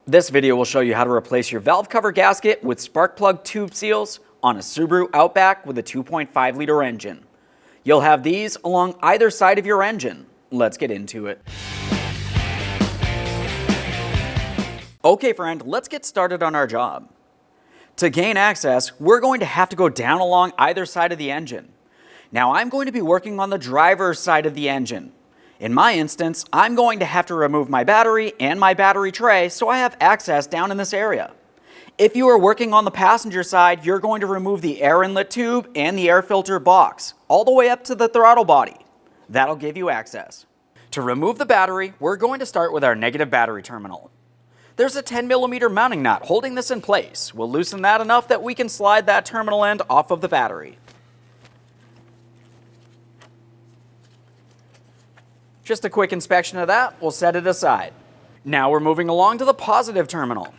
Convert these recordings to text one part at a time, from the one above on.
This video will show you how to replace your valve cover gasket with spark plug tube seals on a Subaru Outback with a 2.5-liter engine. You'll have these along either side of your engine. Let's get into it. Okay friend, let's get started on our job. To gain access, we're going to have to go down along either side of the engine. Now I'm going to be working on the driver's side of the engine. In my instance, I'm going to have to remove my battery and my battery tray so I have access down in this area. If you are working on the passenger side, you're going to remove the air inlet tube and the air filter box, all the way up to the throttle body. That'll give you access. To remove the battery, we're going to start with our negative battery terminal. There's a 10mm mounting nut holding this in place. We'll loosen that enough that we can slide that terminal end off of the battery. Just a quick inspection of that, we'll set it aside. Now we're moving along to the positive terminal.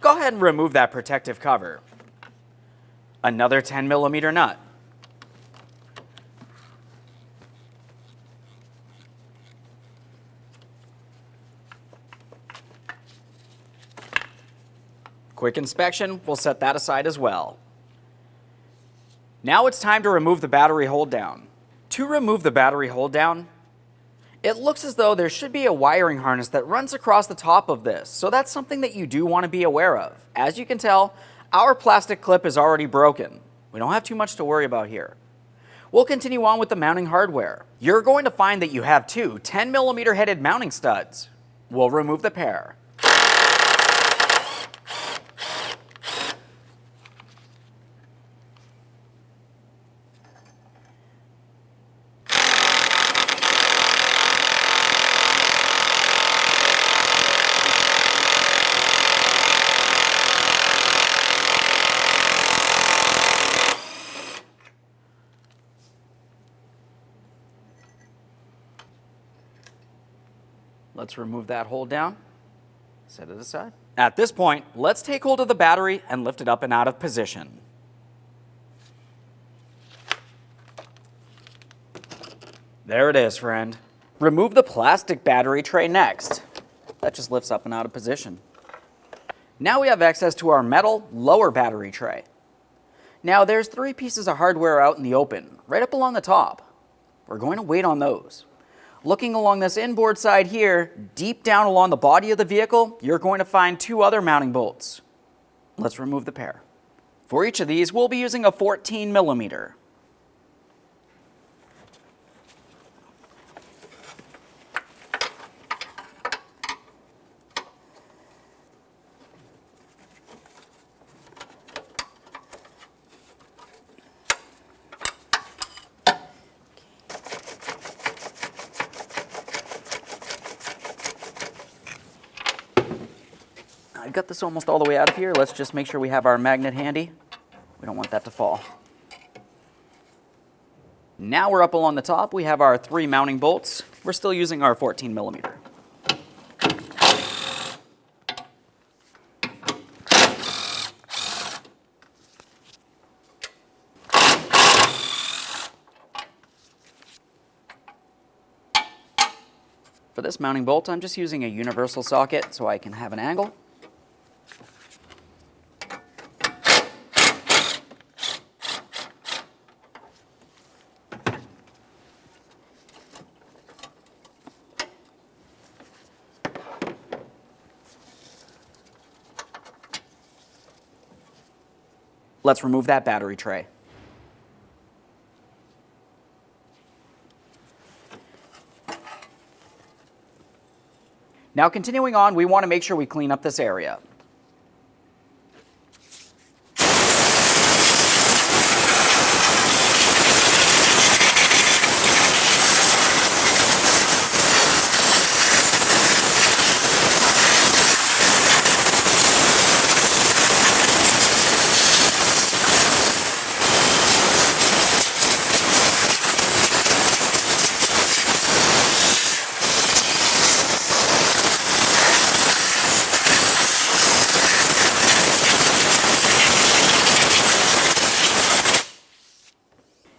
Go ahead and remove that protective cover. Another 10mm nut. Quick inspection, we'll set that aside as well. Now it's time to remove the battery hold down. To remove the battery hold down, it looks as though there should be a wiring harness that runs across the top of this, so that's something that you do want to be aware of. As you can tell, our plastic clip is already broken. We don't have too much to worry about here. We'll continue on with the mounting hardware. You're going to find that you have two 10mm headed mounting studs. We'll remove the pair. Let's remove that hold down, set it aside. At this point, let's take hold of the battery and lift it up and out of position. There it is, friend. Remove the plastic battery tray next. That just lifts up and out of position. Now we have access to our metal lower battery tray. Now there's 3 pieces of hardware out in the open, right up along the top. We're going to wait on those. Looking along this inboard side here, deep down along the body of the vehicle, you're going to find 2 other mounting bolts. Let's remove the pair. For each of these, we'll be using a 14mm. I got this almost all the way out of here. Let's just make sure we have our magnet handy. We don't want that to fall. Now we're up along the top. We have our 3 mounting bolts. We're still using our 14mm. For this mounting bolt, I'm just using a universal socket so I can have an angle. Let's remove that battery tray. Now continuing on, we want to make sure we clean up this area.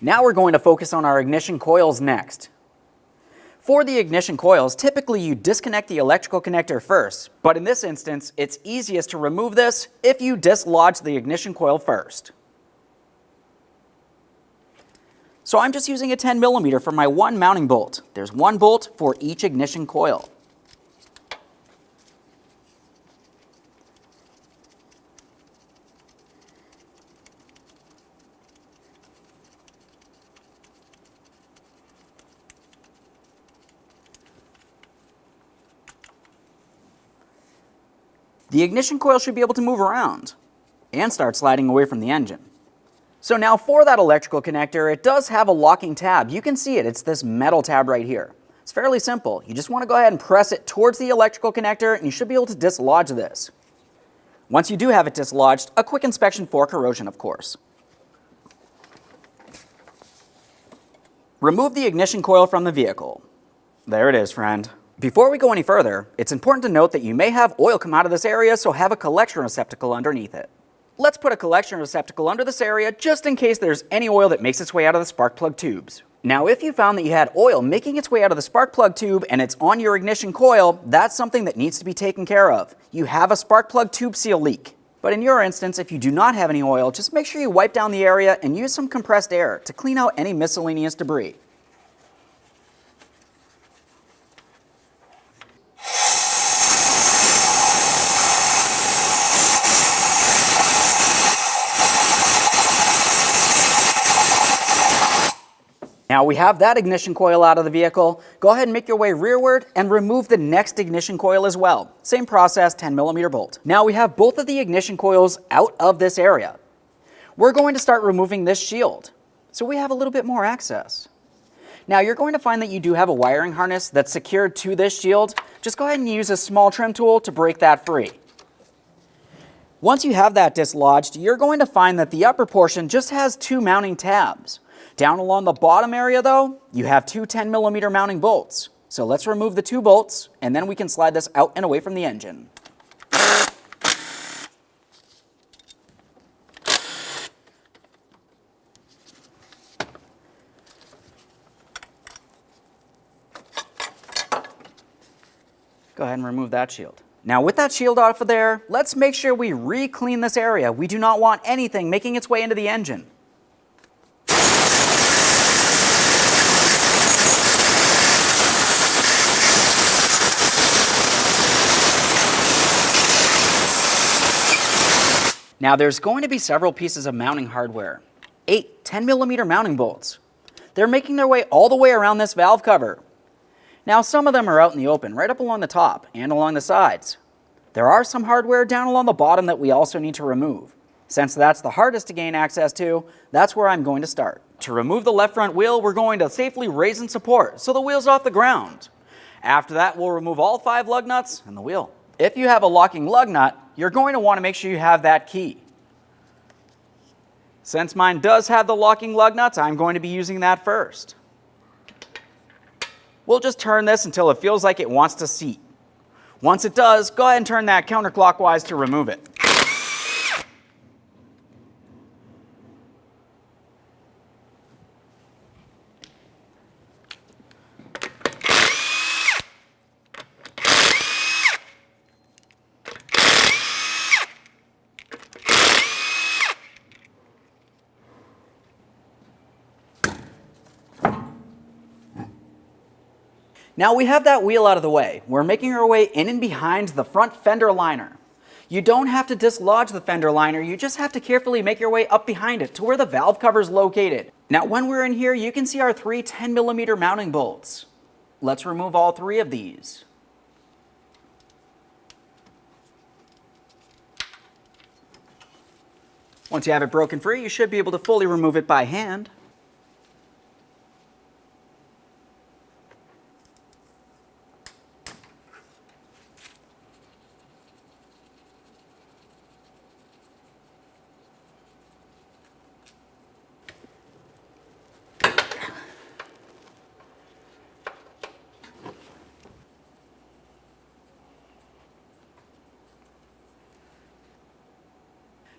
Now we're going to focus on our ignition coils next. For the ignition coils, typically you disconnect the electrical connector first, but in this instance, it's easiest to remove this if you dislodge the ignition coil first. So I'm just using a 10mm for my one mounting bolt. There's one bolt for each ignition coil. The ignition coil should be able to move around and start sliding away from the engine. So now for that electrical connector, it does have a locking tab. You can see it, it's this metal tab right here. It's fairly simple. You just want to go ahead and press it towards the electrical connector and you should be able to dislodge this. Once you do have it dislodged, a quick inspection for corrosion, of course. Remove the ignition coil from the vehicle. There it is, friend. Before we go any further, it's important to note that you may have oil come out of this area, so have a collection receptacle underneath it. Let's put a collection receptacle under this area just in case there's any oil that makes its way out of the spark plug tubes. Now, if you found that you had oil making its way out of the spark plug tube and it's on your ignition coil, that's something that needs to be taken care of. You have a spark plug tube seal leak. But in your instance, if you do not have any oil, just make sure you wipe down the area and use some compressed air to clean out any miscellaneous debris. Now we have that ignition coil out of the vehicle. Go ahead and make your way rearward and remove the next ignition coil as well. Same process, 10mm bolt. Now we have both of the ignition coils out of this area. We're going to start removing this shield, so we have a little bit more access. Now you're going to find that you do have a wiring harness that's secured to this shield. Just go ahead and use a small trim tool to break that free. Once you have that dislodged, you're going to find that the upper portion just has two mounting tabs. Down along the bottom area though, you have two 10mm mounting bolts. So let's remove the two bolts and then we can slide this out and away from the engine. Go ahead and remove that shield. Now with that shield off of there, let's make sure we re-clean this area. We do not want anything making its way into the engine. Now there's going to be several pieces of mounting hardware. 8 10mm mounting bolts. They're making their way all the way around this valve cover. Now some of them are out in the open, right up along the top and along the sides. There are some hardware down along the bottom that we also need to remove. Since that's the hardest to gain access to, that's where I'm going to start. To remove the left front wheel, we're going to safely raise and support so the wheel's off the ground. After that, we'll remove all 5 lug nuts and the wheel. If you have a locking lug nut, you're going to want to make sure you have that key. Since mine does have the locking lug nuts, I'm going to be using that first. We'll just turn this until it feels like it wants to seat. Once it does, go ahead and turn that counterclockwise to remove it. Now we have that wheel out of the way. We're making our way in and behind the front fender liner. You don't have to dislodge the fender liner, you just have to carefully make your way up behind it to where the valve cover is located. Now when we're in here, you can see our 3 10mm mounting bolts. Let's remove all 3 of these. Once you have it broken free, you should be able to fully remove it by hand.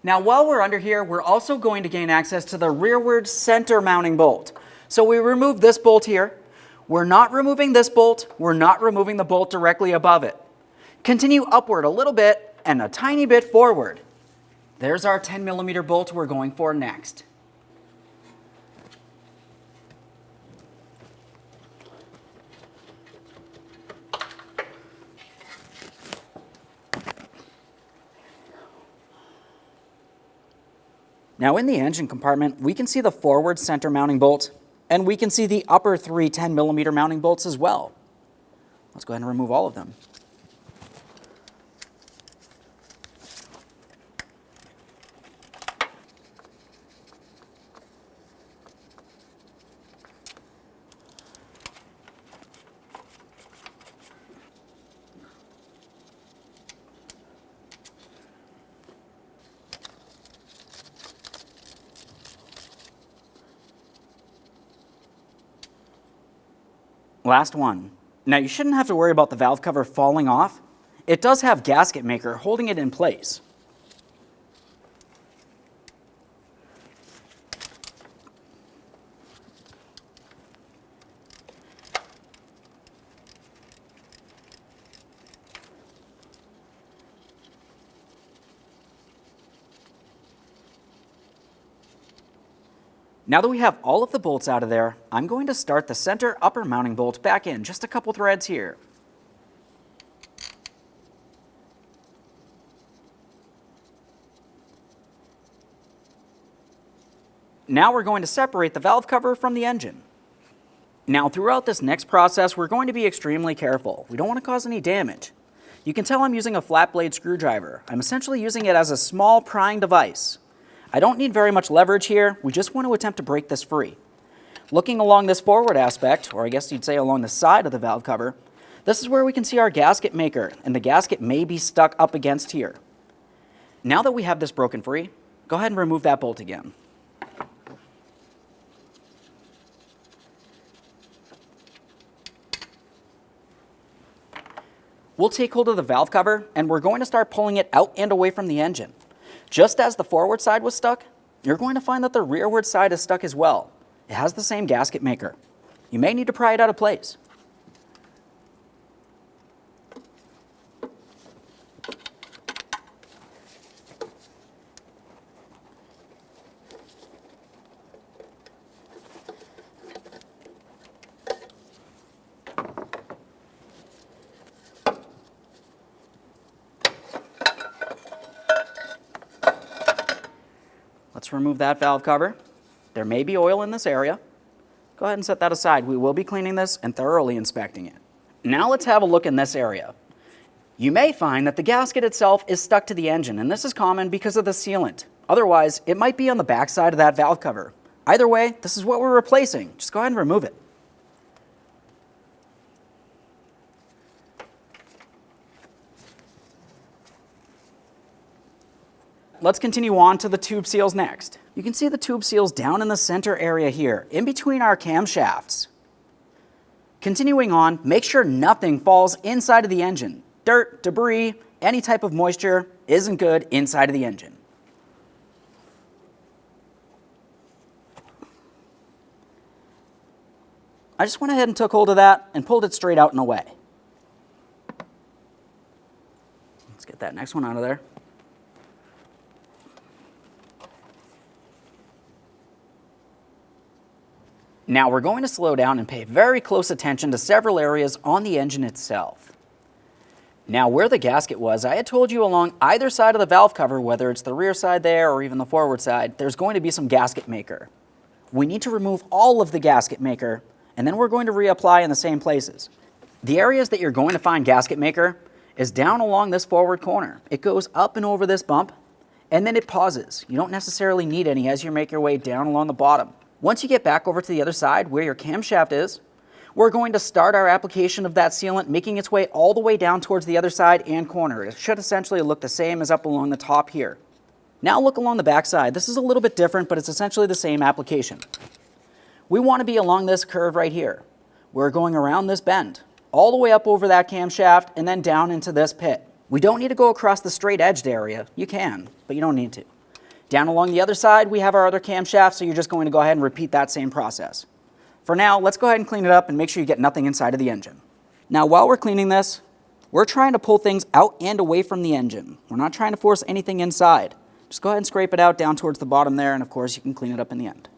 Now while we're under here, we're also going to gain access to the rearward center mounting bolt. So we remove this bolt here. We're not removing this bolt, we're not removing the bolt directly above it. Continue upward a little bit and a tiny bit forward. There's our 10mm bolt we're going for next. Now in the engine compartment, we can see the forward center mounting bolt, and we can see the upper three 10mm mounting bolts as well. Let's go ahead and remove all of them. Last one. Now you shouldn't have to worry about the valve cover falling off. It does have gasket maker holding it in place. Now that we have all of the bolts out of there, I'm going to start the center upper mounting bolt back in, just a couple threads here. Now we're going to separate the valve cover from the engine. Now throughout this next process, we're going to be extremely careful. We don't want to cause any damage. You can tell I'm using a flat blade screwdriver. I'm essentially using it as a small prying device. I don't need very much leverage here, we just want to attempt to break this free. Looking along this forward aspect, or I guess you'd say along the side of the valve cover, this is where we can see our gasket maker, and the gasket may be stuck up against here. Now that we have this broken free, go ahead and remove that bolt again. We'll take hold of the valve cover, and we're going to start pulling it out and away from the engine. Just as the forward side was stuck, you're going to find that the rearward side is stuck as well. It has the same gasket maker. You may need to pry it out of place. Let's remove that valve cover. There may be oil in this area. Go ahead and set that aside. We will be cleaning this and thoroughly inspecting it. Now let's have a look in this area. You may find that the gasket itself is stuck to the engine, and this is common because of the sealant. Otherwise, it might be on the back side of that valve cover. Either way, this is what we're replacing. Just go ahead and remove it. Let's continue on to the tube seals next. You can see the tube seals down in the center area here, in between our camshafts. Continuing on, make sure nothing falls inside of the engine. Dirt, debris, any type of moisture isn't good inside of the engine. I just went ahead and took hold of that and pulled it straight out and away. Let's get that next one out of there. Now we're going to slow down and pay very close attention to several areas on the engine itself. Now where the gasket was, I had told you along either side of the valve cover, whether it's the rear side there or even the forward side, there's going to be some gasket maker. We need to remove all of the gasket maker, and then we're going to reapply in the same places. The areas that you're going to find gasket maker is down along this forward corner. It goes up and over this bump, and then it pauses. You don't necessarily need any as you make your way down along the bottom. Once you get back over to the other side where your camshaft is, we're going to start our application of that sealant, making its way all the way down towards the other side and corner. It should essentially look the same as up along the top here. Now look along the back side. This is a little bit different, but it's essentially the same application. We want to be along this curve right here. We're going around this bend, all the way up over that camshaft and then down into this pit. We don't need to go across the straight edged area. You can, but you don't need to. Down along the other side, we have our other camshaft, so you're just going to go ahead and repeat that same process. For now, let's go ahead and clean it up and make sure you get nothing inside of the engine. Now, while we're cleaning this, we're trying to pull things out and away from the engine. We're not trying to force anything inside. Just go ahead and scrape it out down towards the bottom there, and of course you can clean it up in the end.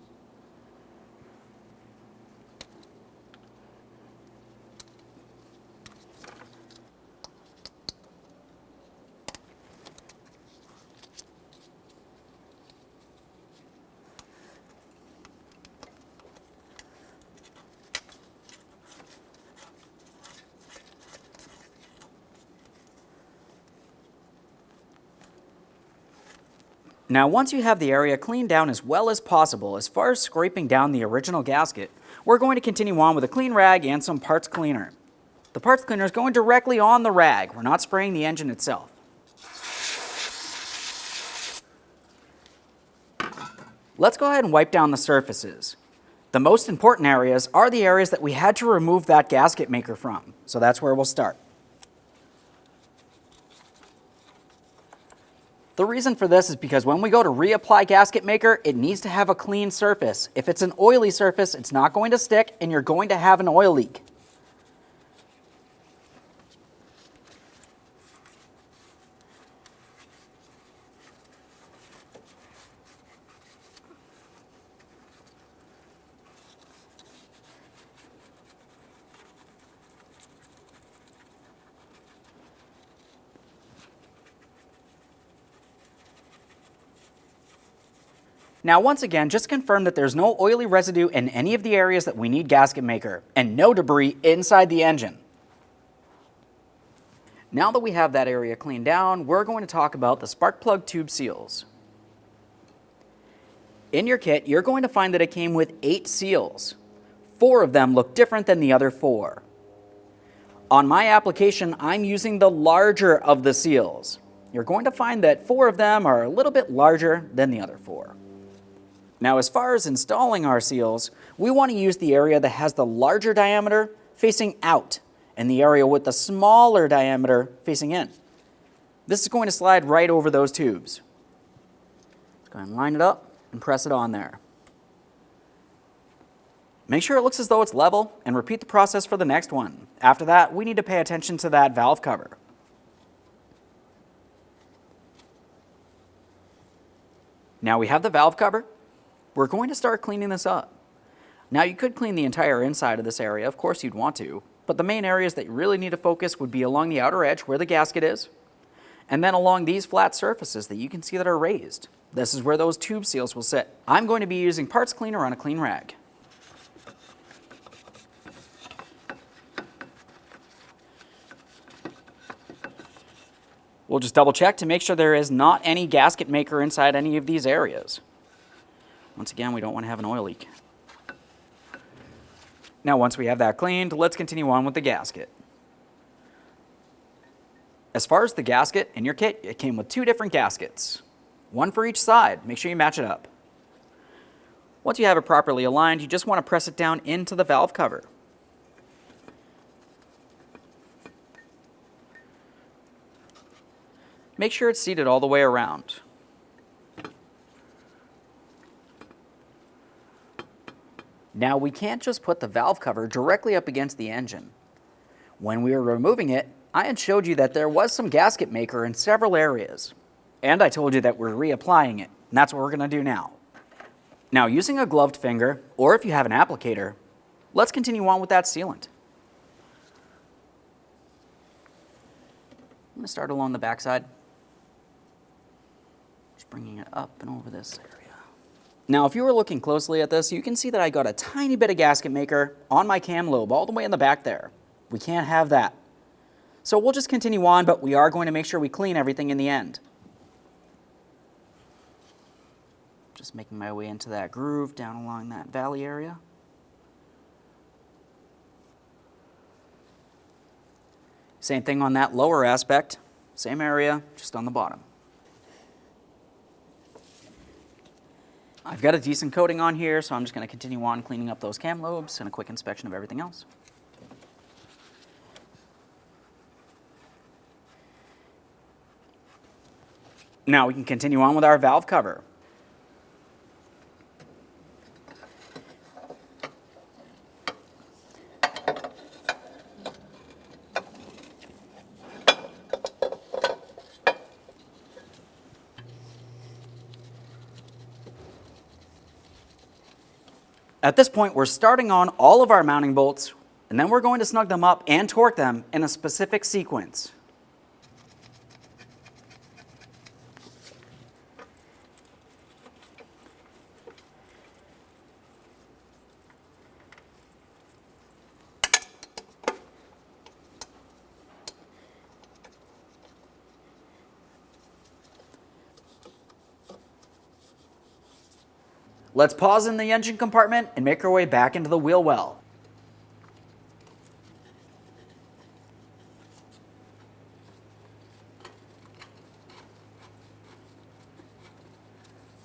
Now, once you have the area cleaned down as well as possible, as far as scraping down the original gasket, we're going to continue on with a clean rag and some parts cleaner. The parts cleaner is going directly on the rag. We're not spraying the engine itself. Let's go ahead and wipe down the surfaces. The most important areas are the areas that we had to remove that gasket maker from, so that's where we'll start. The reason for this is because when we go to reapply gasket maker, it needs to have a clean surface. If it's an oily surface, it's not going to stick and you're going to have an oil leak. Now, once again, just confirm that there's no oily residue in any of the areas that we need gasket maker and no debris inside the engine. Now that we have that area cleaned down, we're going to talk about the spark plug tube seals. In your kit, you're going to find that it came with 8 seals. 4 of them look different than the other 4. On my application, I'm using the larger of the seals. You're going to find that 4 of them are a little bit larger than the other 4. Now, as far as installing our seals, we want to use the area that has the larger diameter facing out and the area with the smaller diameter facing in. This is going to slide right over those tubes. Let's go ahead and line it up and press it on there. Make sure it looks as though it's level and repeat the process for the next one. After that, we need to pay attention to that valve cover. Now we have the valve cover. We're going to start cleaning this up. Now, you could clean the entire inside of this area, of course you'd want to, but the main areas that you really need to focus would be along the outer edge where the gasket is, and then along these flat surfaces that you can see that are raised. This is where those tube seals will sit. I'm going to be using parts cleaner on a clean rag. We'll just double check to make sure there is not any gasket maker inside any of these areas. Once again, we don't want to have an oil leak. Now, once we have that cleaned, let's continue on with the gasket. As far as the gasket in your kit, it came with 2 different gaskets. 1 for each side. Make sure you match it up. Once you have it properly aligned, you just want to press it down into the valve cover. Make sure it's seated all the way around. Now, we can't just put the valve cover directly up against the engine. When we were removing it, I had showed you that there was some gasket maker in several areas. And I told you that we're reapplying it, and that's what we're going to do now. Now, using a gloved finger, or if you have an applicator, let's continue on with that sealant. I'm going to start along the backside. Just bringing it up and over this area. Now, if you were looking closely at this, you can see that I got a tiny bit of gasket maker on my cam lobe all the way in the back there. We can't have that. So we'll just continue on, but we are going to make sure we clean everything in the end. Just making my way into that groove down along that valley area. Same thing on that lower aspect, same area, just on the bottom. I've got a decent coating on here, so I'm just going to continue on cleaning up those cam lobes and a quick inspection of everything else. Now we can continue on with our valve cover. At this point, we're starting on all of our mounting bolts, and then we're going to snug them up and torque them in a specific sequence. Let's pause in the engine compartment and make our way back into the wheel well.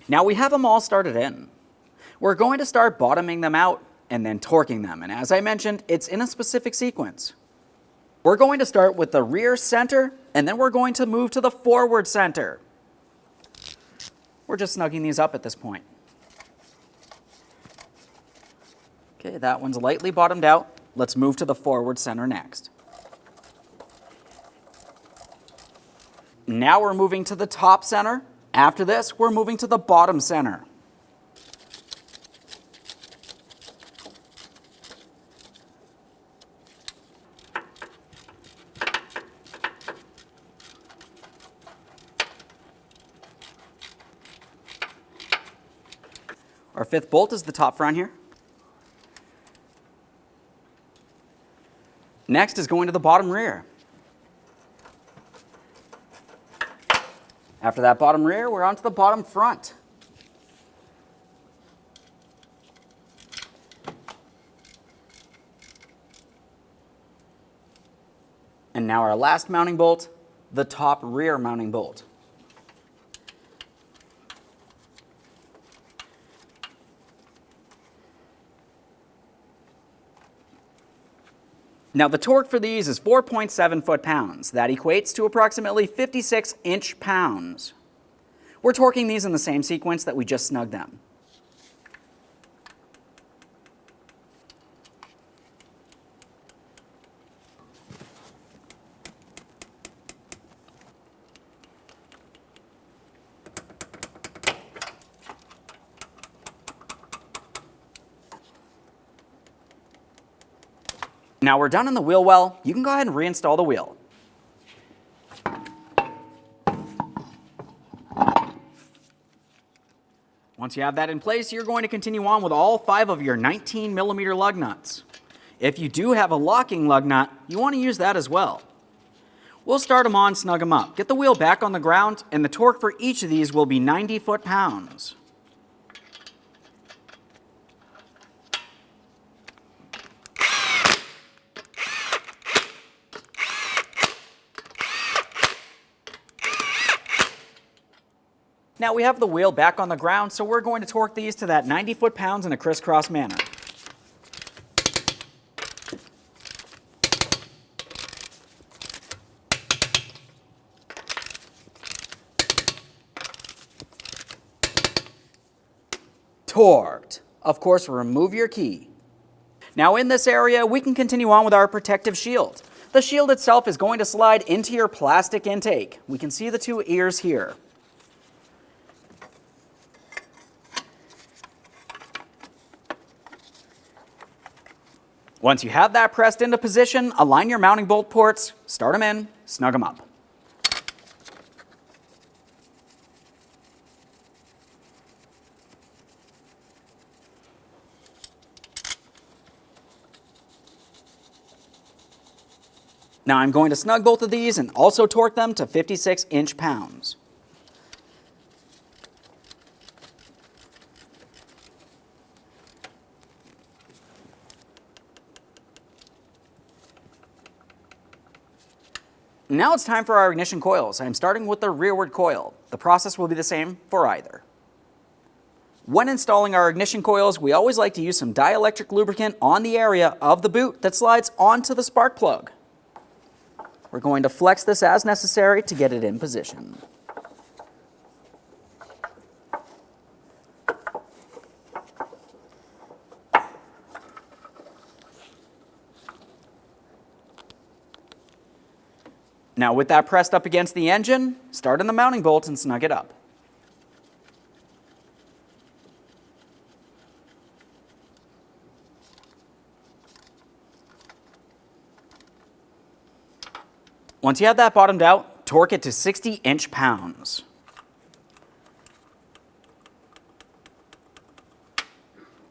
Now we have them all started in. We're going to start bottoming them out and then torquing them, and as I mentioned, it's in a specific sequence. We're going to start with the rear center, and then we're going to move to the forward center. We're just snugging these up at this point. Okay, that one's lightly bottomed out. Let's move to the forward center next. Now we're moving to the top center. After this, we're moving to the bottom center. Our fifth bolt is the top front here. Next is going to the bottom rear. After that bottom rear, we're on to the bottom front. And now our last mounting bolt, the top rear mounting bolt. Now the torque for these is 4.7 foot-pounds. That equates to approximately 56 inch-pounds. We're torquing these in the same sequence that we just snugged them. Now we're done in the wheel well. You can go ahead and reinstall the wheel. Once you have that in place, you're going to continue on with all 5 of your 19mm lug nuts. If you do have a locking lug nut, you want to use that as well. We'll start them on, snug them up. Get the wheel back on the ground, and the torque for each of these will be 90 foot-pounds. Now we have the wheel back on the ground, so we're going to torque these to that 90 foot-pounds in a crisscross manner. Torqued. Of course, remove your key. Now in this area, we can continue on with our protective shield. The shield itself is going to slide into your plastic intake. We can see the 2 ears here. Once you have that pressed into position, align your mounting bolt ports, start them in, snug them up. Now I'm going to snug both of these and also torque them to 56 inch-pounds. Now it's time for our ignition coils. I'm starting with the rearward coil. The process will be the same for either. When installing our ignition coils, we always like to use some dielectric lubricant on the area of the boot that slides onto the spark plug. We're going to flex this as necessary to get it in position. Now with that pressed up against the engine, start in the mounting bolts and snug it up. Once you have that bottomed out, torque it to 60 inch-pounds.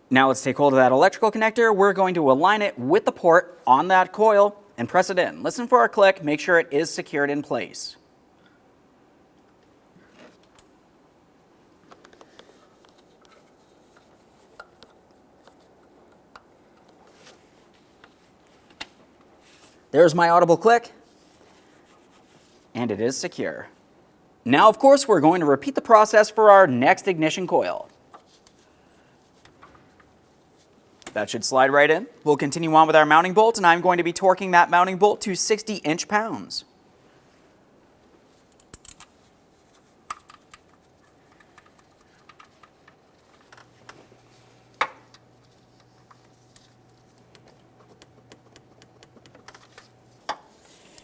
Now let's take hold of that electrical connector. We're going to align it with the port on that coil and press it in. Listen for a click, make sure it is secured in place. There's my audible click, and it is secure. Now, of course, we're going to repeat the process for our next ignition coil. That should slide right in. We'll continue on with our mounting bolt, and I'm going to be torquing that mounting bolt to 60 inch-pounds.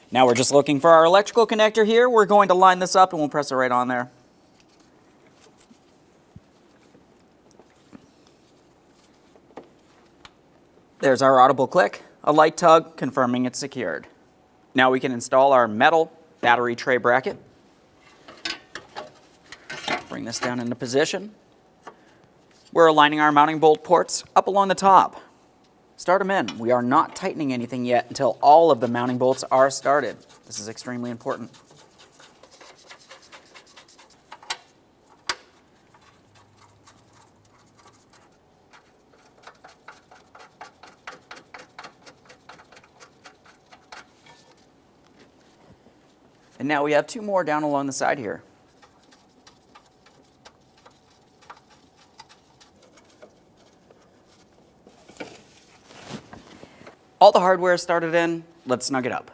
Now we're just looking for our electrical connector here. We're going to line this up and we'll press it right on there. There's our audible click, a light tug confirming it's secured. Now we can install our metal battery tray bracket. Bring this down into position. We're aligning our mounting bolt ports up along the top. Start them in. We are not tightening anything yet until all of the mounting bolts are started. This is extremely important. And now we have two more down along the side here. All the hardware is started in, let's snug it up.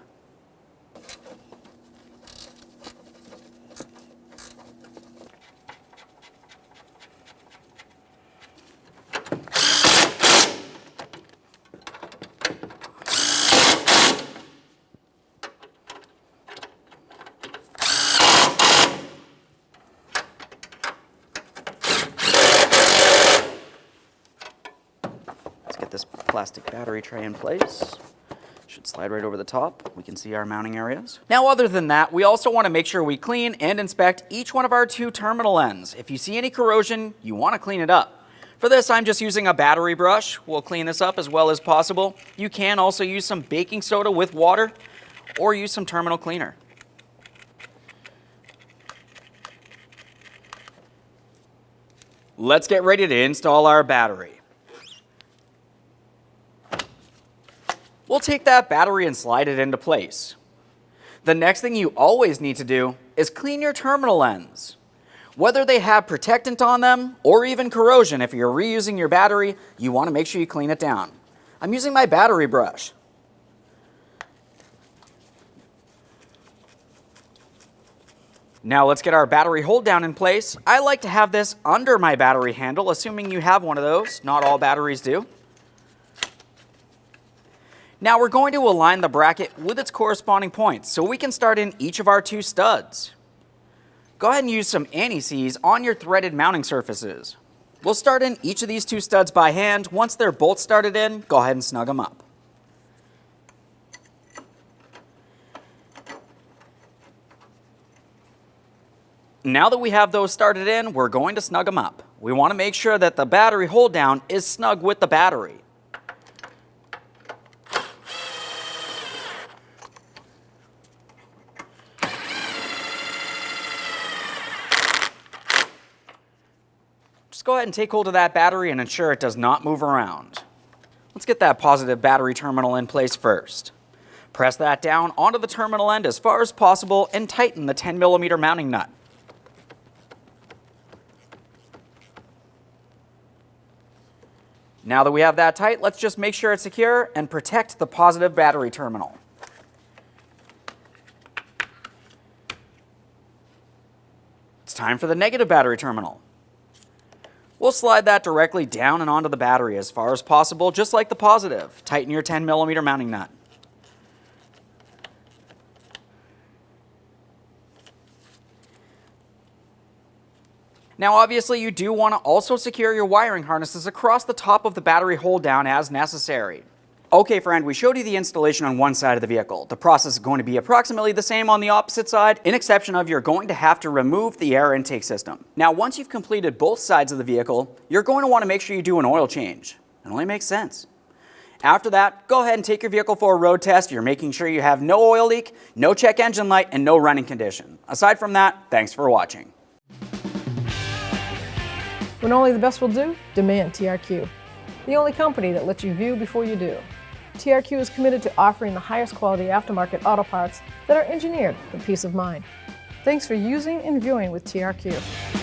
This plastic battery tray in place. Should slide right over the top. We can see our mounting areas. Now, other than that, we also want to make sure we clean and inspect each one of our two terminal ends. If you see any corrosion, you want to clean it up. For this, I'm just using a battery brush. We'll clean this up as well as possible. You can also use some baking soda with water or use some terminal cleaner. Let's get ready to install our battery. We'll take that battery and slide it into place. The next thing you always need to do is clean your terminal ends. Whether they have protectant on them or even corrosion, if you're reusing your battery, you want to make sure you clean it down. I'm using my battery brush. Now let's get our battery hold down in place. I like to have this under my battery handle, assuming you have one of those. Not all batteries do. Now we're going to align the bracket with its corresponding points so we can start in each of our two studs. Go ahead and use some anti-seize on your threaded mounting surfaces. We'll start in each of these two studs by hand. Once they're both started in, go ahead and snug them up. Now that we have those started in, we're going to snug them up. We want to make sure that the battery hold down is snug with the battery. Just go ahead and take hold of that battery and ensure it does not move around. Let's get that positive battery terminal in place first. Press that down onto the terminal end as far as possible and tighten the 10mm mounting nut. Now that we have that tight, let's just make sure it's secure and protect the positive battery terminal. It's time for the negative battery terminal. We'll slide that directly down and onto the battery as far as possible, just like the positive. Tighten your 10mm mounting nut. Now obviously you do want to also secure your wiring harnesses across the top of the battery hold down as necessary. Okay friend, we showed you the installation on one side of the vehicle. The process is going to be approximately the same on the opposite side, in exception of you're going to have to remove the air intake system. Now once you've completed both sides of the vehicle, you're going to want to make sure you do an oil change. It only makes sense. After that, go ahead and take your vehicle for a road test. You're making sure you have no oil leak, no check engine light, and no running condition. Aside from that, thanks for watching. When only the best will do, demand TRQ. The only company that lets you view before you do. TRQ is committed to offering the highest quality aftermarket auto parts that are engineered for peace of mind. Thanks for using and viewing with TRQ.